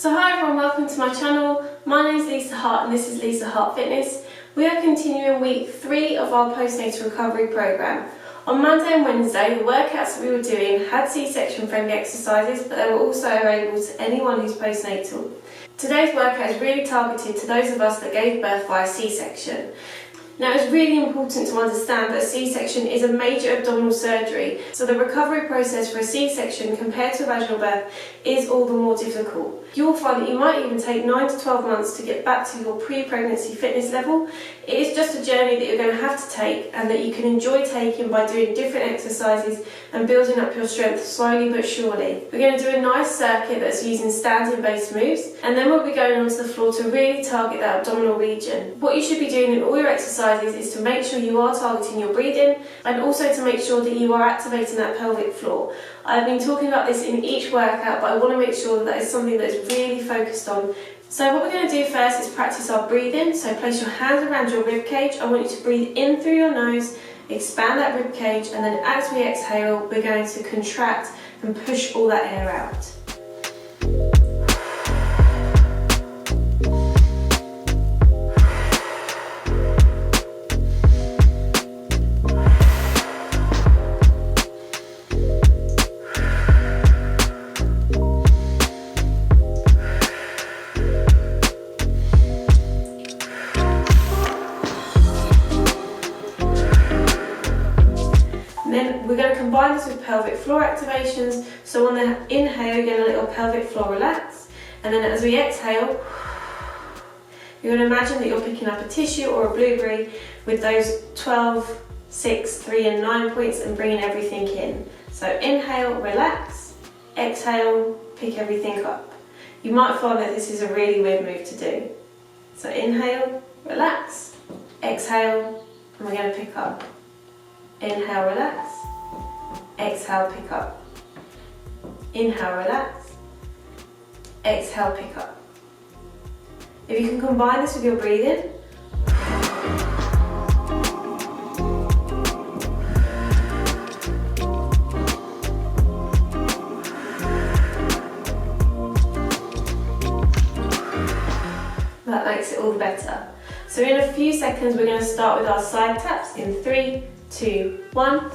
So hi everyone, welcome to my channel. My name is Lisa Hart and this is Lisa Hart Fitness. We are continuing week 3 of our postnatal recovery program. On Monday and Wednesday, the workouts that we were doing had C-section friendly exercises, but they were also available to anyone who's postnatal. Today's workout is really targeted to those of us that gave birth via C-section. Now, it's really important to understand that a C-section is a major abdominal surgery, so the recovery process for a C-section compared to a vaginal birth is all the more difficult. You'll find that you might even take 9 to 12 months to get back to your pre-pregnancy fitness level. It is just a journey that you're going to have to take and that you can enjoy taking by doing different exercises and building up your strength slowly but surely. We're going to do a nice circuit that's using standing based moves, and then we'll be going onto the floor to really target that abdominal region. What you should be doing in all your exercises is to make sure you are targeting your breathing and also to make sure that you are activating that pelvic floor. I've been talking about this in each workout, but I want to make sure that is something that is really focused on. So what we're going to do first is practice our breathing. So place your hands around your rib cage. I want you to breathe in through your nose, expand that rib cage, and then as we exhale, we're going to contract and push all that air out. Then we're going to combine this with pelvic floor activations. So on the inhale, you're going to let your pelvic floor relax, and then as we exhale, you're going to imagine that you're picking up a tissue or a blueberry with those 12, 6, 3 and 9 points and bringing everything in. So inhale, relax, exhale, pick everything up. You might find that this is a really weird move to do. So inhale, relax, exhale, and we're going to pick up. Inhale, relax, exhale, pick up. Inhale, relax, exhale, pick up. If you can combine this with your breathing, that makes it all the better. So in a few seconds we're going to start with our side taps in 3, 2, 1.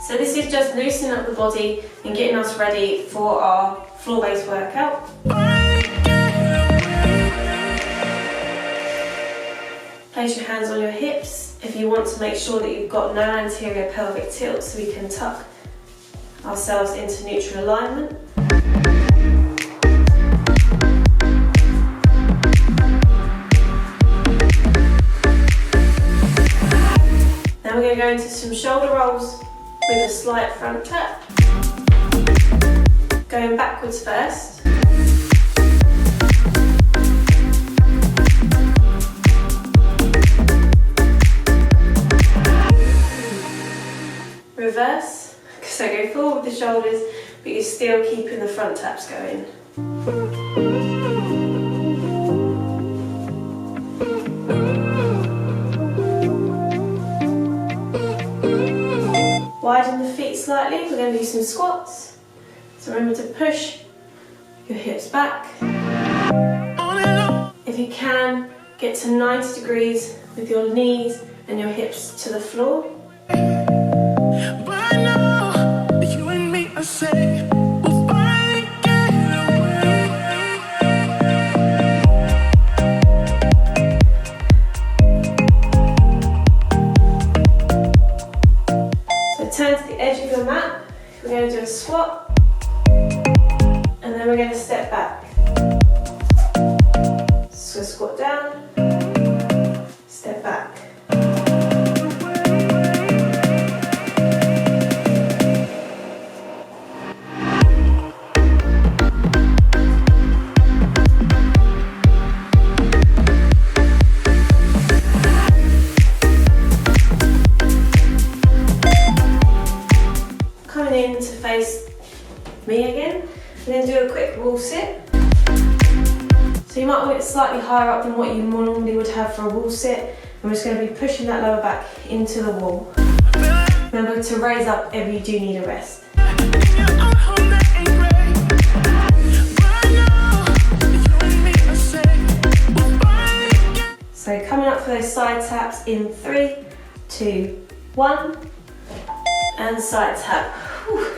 So this is just loosening up the body and getting us ready for our floor-based workout. Place your hands on your hips if you want to make sure that you've got no anterior pelvic tilt, so we can tuck ourselves into neutral alignment. We're going to go into some shoulder rolls with a slight front tap. Going backwards first. Reverse. So go forward with the shoulders, but you're still keeping the front taps going. Widen the feet slightly, we're going to do some squats. So remember to push your hips back. If you can, get to 90 degrees with your knees and your hips to the floor. Turn to the edge of your mat, we're going to do a squat, and then we're going to step back. So squat down, step back. In to face me again, and then do a quick wall sit. So you might want it slightly higher up than what you normally would have for a wall sit, and we're just going to be pushing that lower back into the wall. Remember to raise up if you do need a rest. those side taps in 3, 2, 1, and side tap. Whew.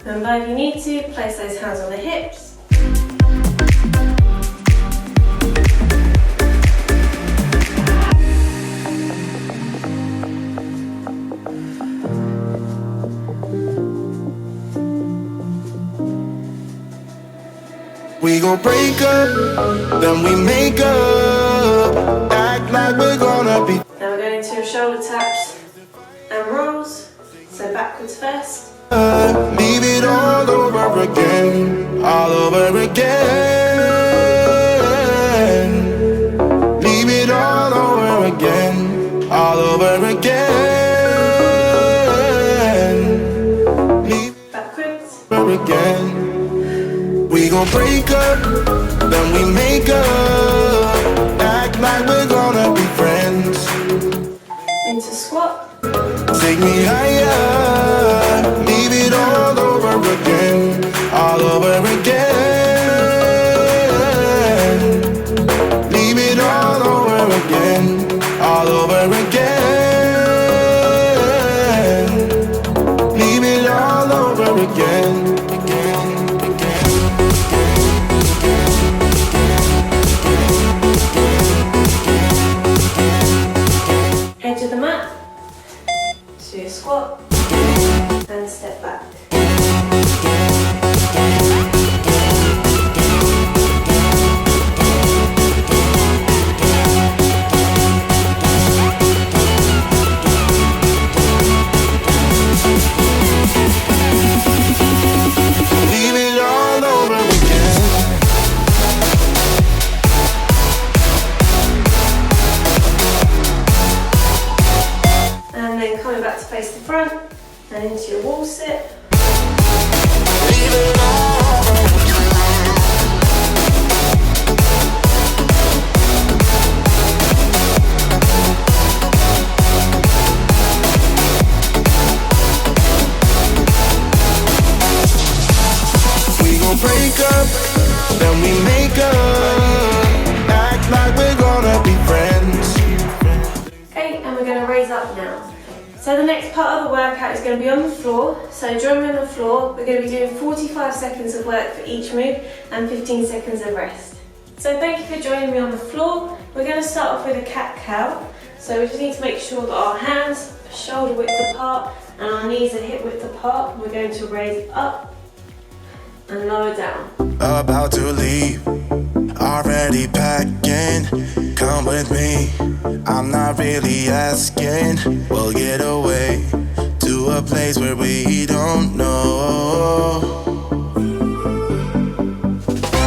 Remember, if you need to, place those hands on the hips. We gon' break up, then we make up, act like we're gonna be. Now we're going into your shoulder taps and rolls, so backwards first. Leave it all over again, all over again. Leave it all over again, all over again. Leave it Backwards. over again. We gon' break up, then we make up, act like we're gonna be friends. Into squat. Take me higher, leave it all over again, all over again. Leave it all over again, all over again. Leave it all over again. Edge of the mat, so you squat and step back. Leave it all over again. And then coming back to face the front and into your wall sit. Leave it all over again. We gon' break up, then we make up, act like we're gonna be friends. Okay, and we're going to raise up now. So the next part of the workout is going to be on the floor. So join me on the floor. We're going to be doing 45 seconds of work for each move and 15 seconds of rest. So thank you for joining me on the floor. We're going to start off with a cat-cow. So we just need to make sure that our hands are shoulder width apart and our knees are hip width apart. We're going to raise up and lower down. About to leave, already packing. Come with me, I'm not really asking. We'll get away to a place where we don't know.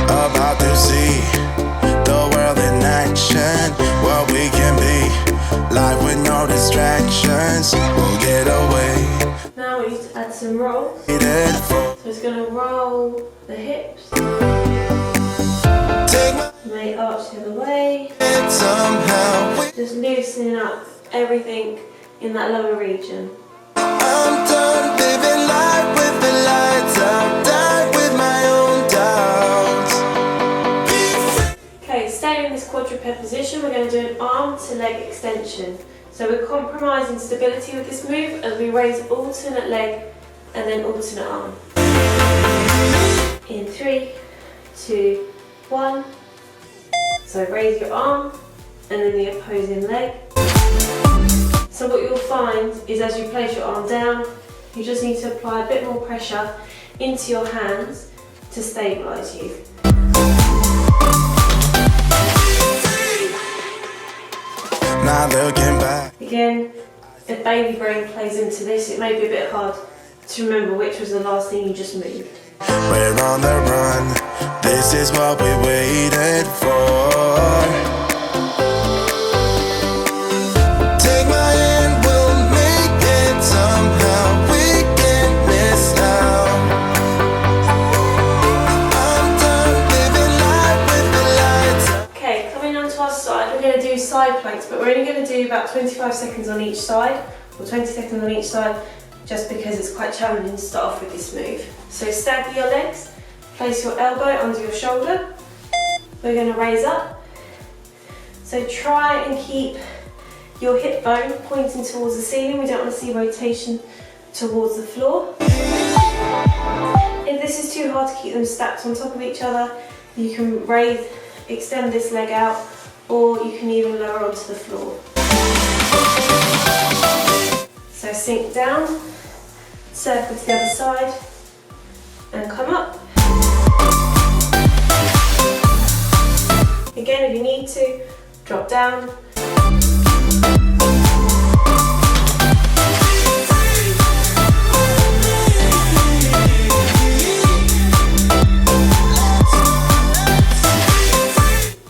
About to see the world in action, what we can be, life with no distractions. We'll get away. Now we need to add some rolls. So it's going to roll the hips. Take my You may arch the other way. hand somehow. Just loosening up everything in that lower region. I'm done living life with the lights out, die with my own doubts. Okay, staying in this quadruped position, we're going to do an arm to leg extension. So we're compromising stability with this move as we raise alternate leg and then alternate arm. In 3, 2, 1. So raise your arm and then the opposing leg. So what you'll find is as you place your arm down, you just need to apply a bit more pressure into your hands to stabilise you. Now looking back. Again, if baby brain plays into this, it may be a bit hard to remember which was the last thing you just moved. We're on the run, this is what we waited for. Take my hand, we'll make it somehow. We can't miss out. I'm done living life with the lights. Okay, coming onto our side, we're going to do side planks, but we're only going to do about 25 seconds on each side, or 20 seconds on each side, just because it's quite challenging to start off with this move. So stagger your legs, place your elbow under your shoulder. We're going to raise up So try and keep your hip bone pointing towards the ceiling. We don't want to see rotation towards the floor. If this is too hard to keep them stacked on top of each other, you can extend this leg out, or you can even lower onto the floor. So sink down, circle to the other side, and come up. Again, if you need to, drop down.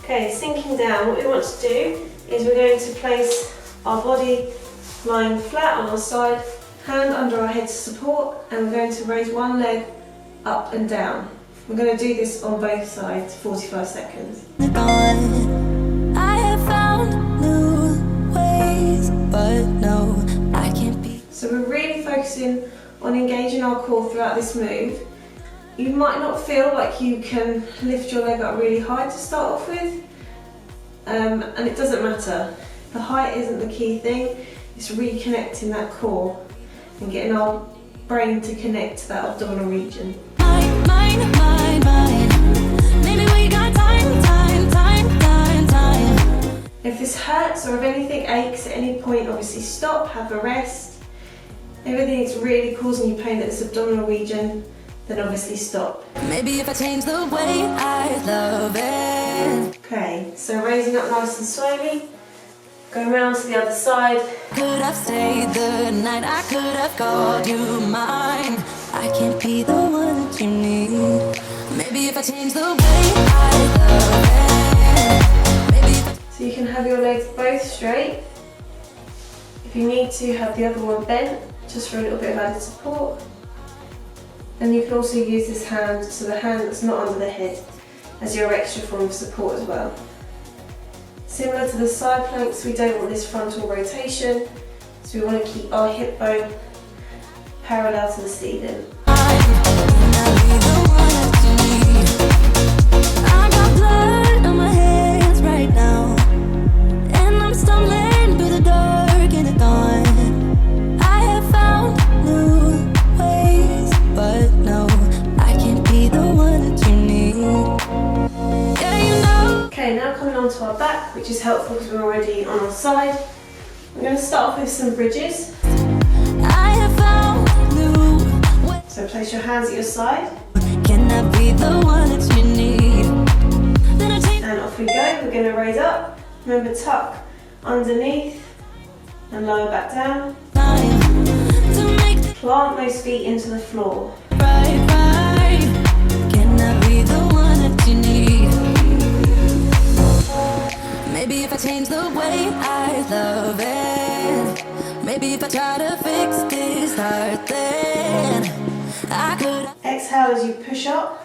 Okay, sinking down, what we want to do is we're going to place our body lying flat on our side, hand under our head to support, and we're going to raise one leg up and down. We're going to do this on both sides, 45 seconds. I have found new ways, but no, I can't be. So we're really focusing on engaging our core throughout this move. You might not feel like you can lift your leg up really high to start off with, and it doesn't matter. The height isn't the key thing, it's reconnecting that core and getting our brain to connect to that abdominal region. Maybe we got time. If this hurts or if anything aches at any point, obviously stop, have a rest. If everything's really causing you pain at this abdominal region, then obviously stop. Maybe if I change the way I love it. Okay, so raising up nice and slowly, going around to the other side. Could have stayed the night, I could have called you mine. I can't be the one that you need. Maybe if I change the way I love it. Maybe if I... So you can have your legs both straight. If you need to, have the other one bent, just for a little bit of added support. And you can also use this hand, so the hand that's not under the head, as your extra form of support as well. Similar to the side planks, we don't want this frontal rotation, so we want to keep our hip bone parallel to the ceiling. I got blood on my hands right now, and I'm stumbling through the dark in the dawn. I have found new ways, but no, I can't be the one that you need. Yeah, you know. Okay, now coming on to our back, which is helpful because we're already on our side. We're going to start off with some bridges. I have found new ways. So place your hands at your side. Can I be the one that you need? And off we go. We're going to raise up. Remember, tuck underneath and lower back down. Plant those feet into the floor. Right. Can I be the one that you need? Maybe if I change the way I love it. Maybe if I try to fix this heart, then I could. Exhale as you push up.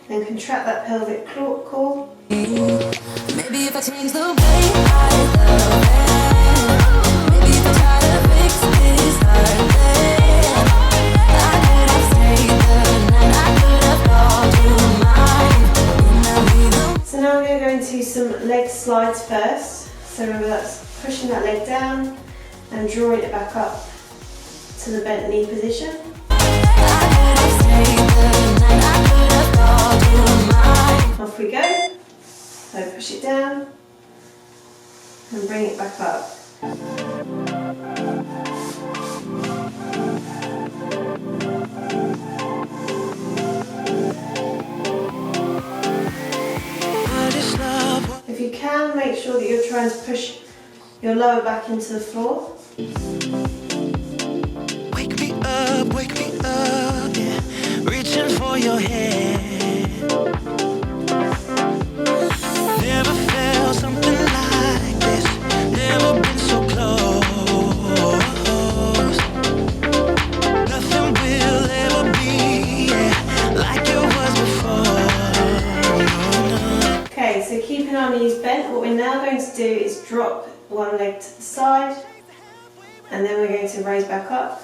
Then contract that pelvic core. Maybe if I change the way I love it. Maybe if I try to fix this heart, then I could have stayed the night. I could have called you mine. So now we're going to go into some leg slides first. So remember, that's pushing that leg down and drawing it back up to the bent knee position. Off we go. So push it down and bring it back up. If you can, make sure that you're trying to push your lower back into the floor. Wake me up, yeah. Reaching for your hand. Never felt something like this. Never been so close. Nothing will ever be, yeah, like it was before. Okay, so keeping our knees bent, what we're now going to do is drop one leg to the side, and then we're going to raise back up.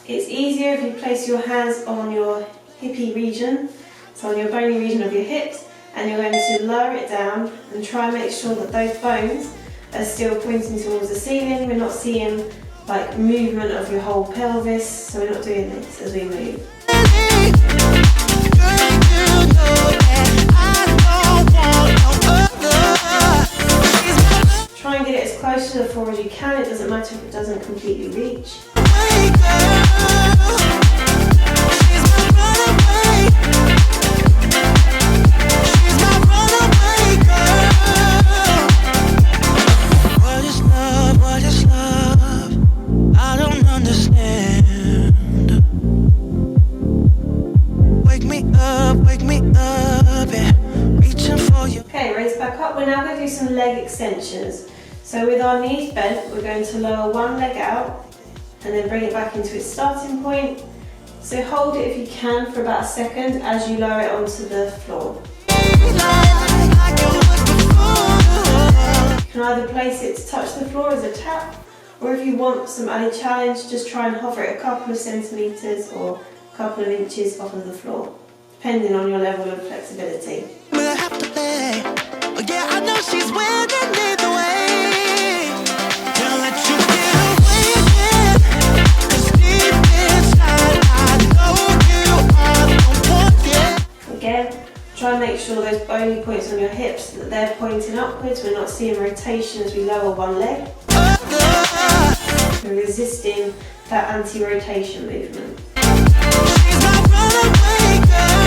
It's easier if you place your hands on your hippie region, so on your bony region of your hips, and you're going to lower it down and try and make sure that those bones are still pointing towards the ceiling. We're not seeing like movement of your whole pelvis, so we're not doing this as we move. Try and get it as close to the floor as you can. It doesn't matter if it doesn't completely reach. We're now going to do some leg extensions. So with our knees bent, we're going to lower one leg out and then bring it back into its starting point. So hold it if you can for about a second as you lower it onto the floor. You can either place it to touch the floor as a tap, or if you want some added challenge, just try and hover it a couple of centimetres or a couple of inches off of the floor, depending on your level of flexibility. Yeah, I know she's winning either way. Can't let you get away again. 'Cause deep inside I know you are the one, yeah. Again, try and make sure those bony points on your hips, that they're pointing upwards. We're not seeing rotation as we lower one leg. We're resisting that anti-rotation movement. She's my runaway girl.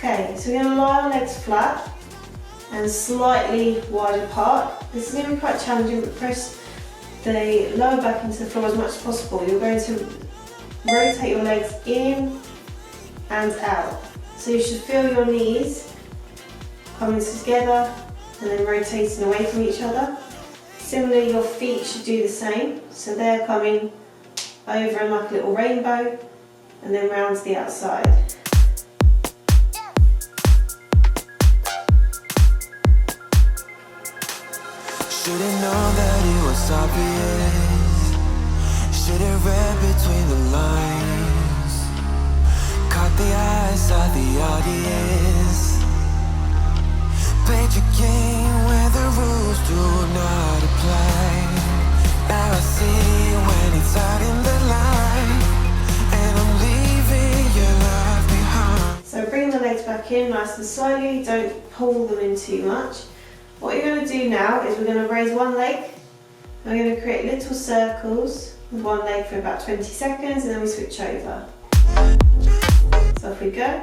Okay, so we're going to lie our legs flat and slightly wide apart. This is going to be quite challenging, but press the lower back into the floor as much as possible. You're going to rotate your legs in and out. So you should feel your knees coming together and then rotating away from each other. Similarly, your feet should do the same. So they're coming over in like a little rainbow and then round to the outside. Should've known that it was obvious. Should've read between the lines. Caught the eyes of the audience. Played your game where the rules do not apply. Now I see when it's out in the light, and I'm leaving your life behind. So bring the legs back in nice and slowly. Don't pull them in too much. What you're going to do now is we're going to raise one leg. We're going to create little circles with one leg for about 20 seconds and then we switch over. So off we go.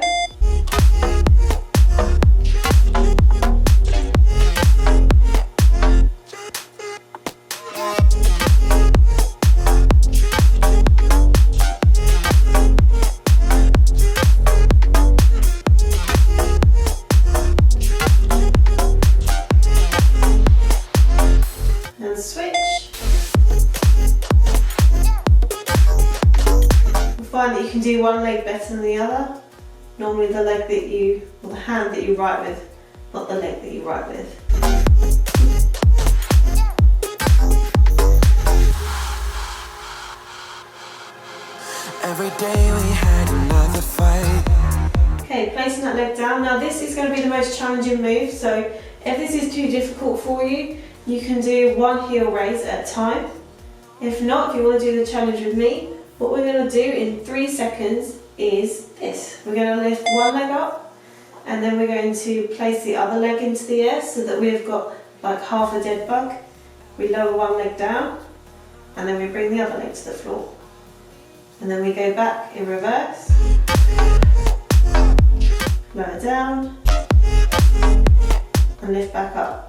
Find that you can do one leg better than the other. Normally the leg that you, or the hand that you write with, not the leg that you write with. Every day we had another fight. Okay, placing that leg down. Now this is going to be the most challenging move, so if this is too difficult for you, you can do one heel raise at a time. If not, if you want to do the challenge with me, what we're going to do in 3 seconds is this. We're going to lift one leg up and then we're going to place the other leg into the air so that we've got like half a dead bug. We lower one leg down and then we bring the other leg to the floor. And then we go back in reverse. Lower down and lift back up.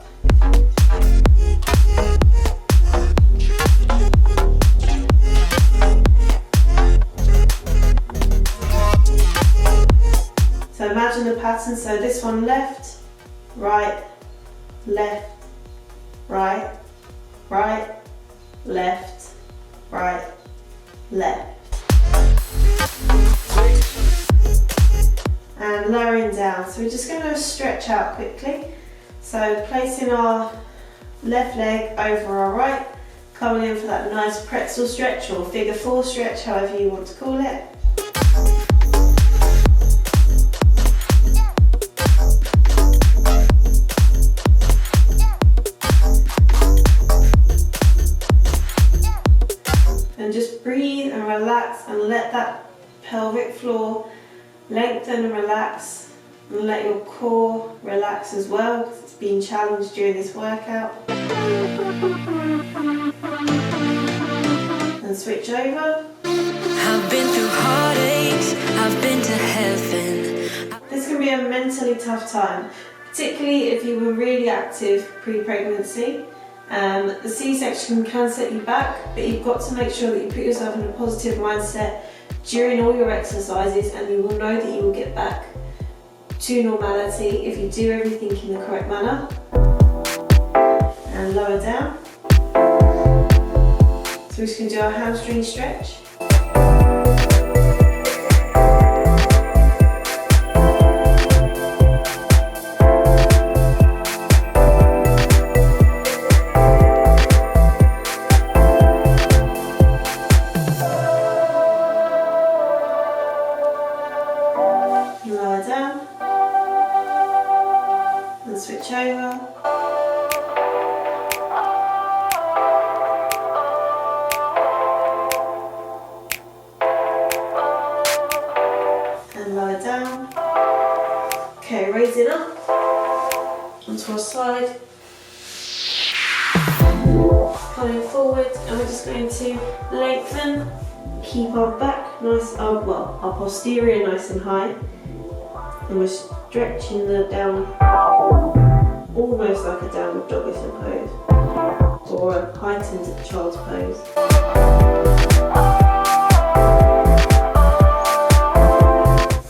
So imagine the pattern, so this one left, right, left, right, right, left, right, left. And lowering down, so we're just going to stretch out quickly. So placing our left leg over our right, coming in for that nice pretzel stretch or figure 4 stretch, however you want to call it. And just breathe and relax and let that pelvic floor lengthen and relax. And let your core relax as well, because it's been challenged during this workout. And switch over. I've been through heartaches, I've been to heaven. This can be a mentally tough time, particularly if you were really active pre-pregnancy. The C-section can set you back, but you've got to make sure that you put yourself in a positive mindset during all your exercises, and you will know that you will get back to normality if you do everything in the correct manner. And lower down. So we're just going to do our hamstring stretch. Lower down. And switch over. And lower down. Okay, raising up onto our side. Coming forward, and we're just going to lengthen, keep our back nice, our posterior nice and high. And we're stretching the down, almost like a downward dog, I suppose, or a heightened child's pose.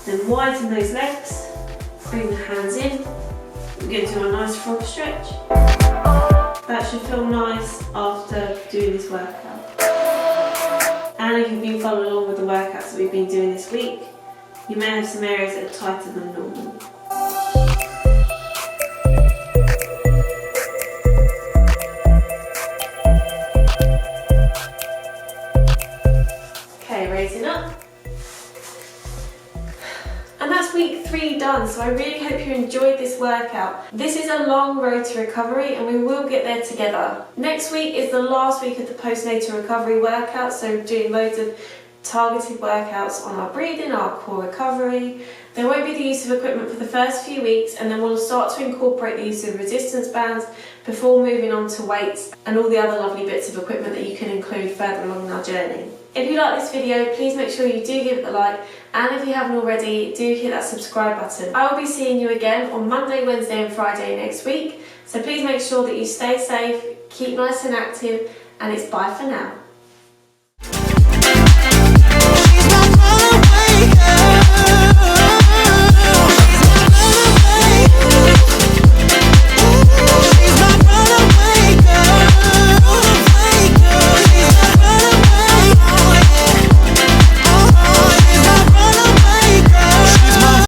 Then widen those legs, bring the hands in. We're going to do a nice frog stretch. That should feel nice after doing this workout. And if you've been following along with the workouts that we've been doing this week, you may have some areas that are tighter than normal. Okay, raising up. And that's week 3 done, so I really hope you enjoyed this workout. This is a long road to recovery, and we will get there together. Next week is the last week of the postnatal recovery workout, so doing loads of targeted workouts on our breathing, our core recovery. There won't be the use of equipment for the first few weeks, and then we'll start to incorporate the use of resistance bands before moving on to weights and all the other lovely bits of equipment that you can include further along in our journey. If you like this video, please make sure you do give it a like, and if you haven't already, do hit that subscribe button. I will be seeing you again on Monday, Wednesday and Friday next week, so please make sure that you stay safe, keep nice and active, and it's bye for now.